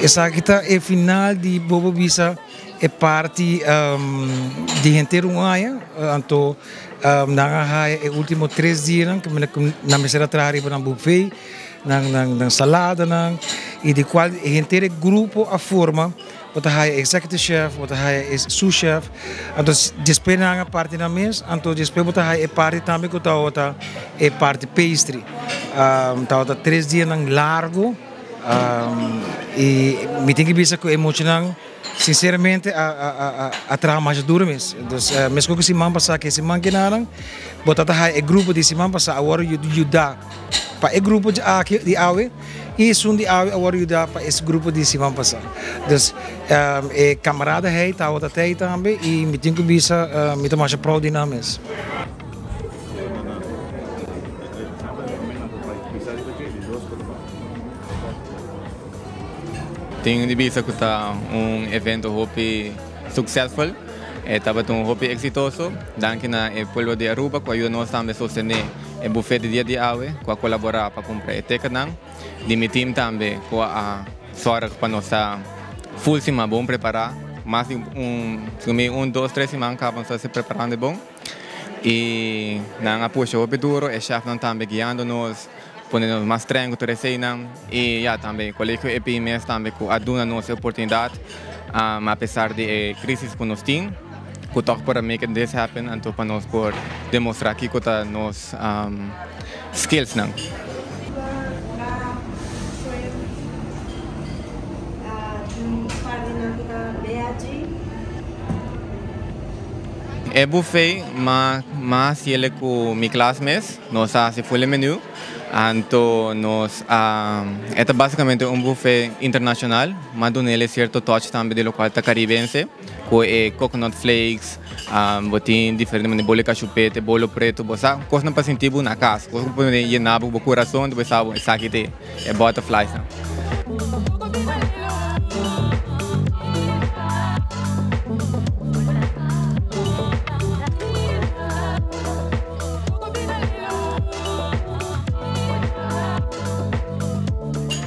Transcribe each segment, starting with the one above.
essa aqui tá é final de Bobo Bisa é parte de inteiro ano, então na é último 3 dias que na mesa trabalha para um buffet, na salada, e de qual inteiro grupo a forma, wat hij executive chef, wat hij is sous chef, então depois na parte na mesa, então depois wat hij é parte também que tá é parte pastry, tá 3 dias largo. E me tem que pensar que emocional, sinceramente, a trama mais dura mesmo. Então, mesmo que se man passar que se man que nada, botar é grupo de se man passar agora eu dá para o grupo de AWE e sum de AWE agora eu dá para esse grupo de se man passar. Então, é camarada aí tá outra aí também e me tem que pensar me tô mais proud de nada mesmo. Tenho de vista que está evento hopi successful, estava um hopi exitoso, danke na pueblo de Aruba que ajuda nós também a sostener o buffet de dia de AWE, que colaborar para comprar a teca não, de meu time também que a sorte para nós estar full cima bom preparar, mais de 2, 3 semanas acabam se preparando bom, e na puxa hopi duro, o chef não também guiando nós ponendo mais treino para receitar e também o colégio EPMS também que ajuda nos oportunidade apesar de crise que nós temos que toca para make this happen então para nós por demonstrar que está nos skills não. É buffet mas ele com minha classe mesmo nós fazemos full menu. Então, é basicamente buffet internacional, mas nele é certo touch também de local caribense, com coconut flakes, botin diferente de bolo cachupete, bolo preto, bossa, coisa não para sentir na casa, coisa para llenar o coração, depois sabe, isso aqui é butterflies.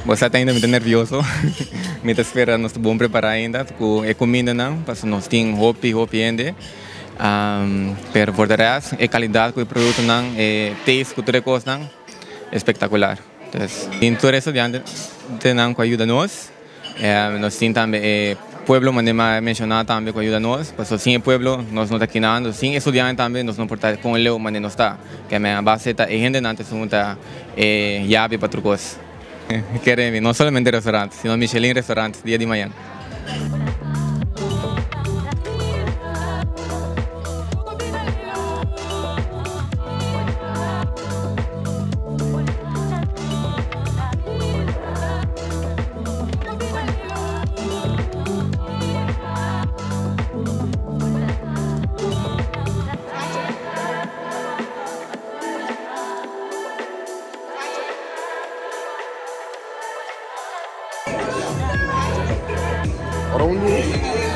Você está ainda muito nervioso, me está esperando, nós estamos preparar ainda, porque é comida não, porque nós temos hopi ainda, pero por trás, a qualidade do produto não, taste que tudo coisa não, espetacular. Então, todo estudante não que ajuda nós, nós temos também pueblo, mas mencionar também que ajuda nós, porque sem pueblo nós não está aqui nada, sem estudante também nós não portar com ele, mas não está, que a base está, e gente não está, chave para outras Querem não somente restaurantes, sino Michelin restaurantes, dia de manhã. Orang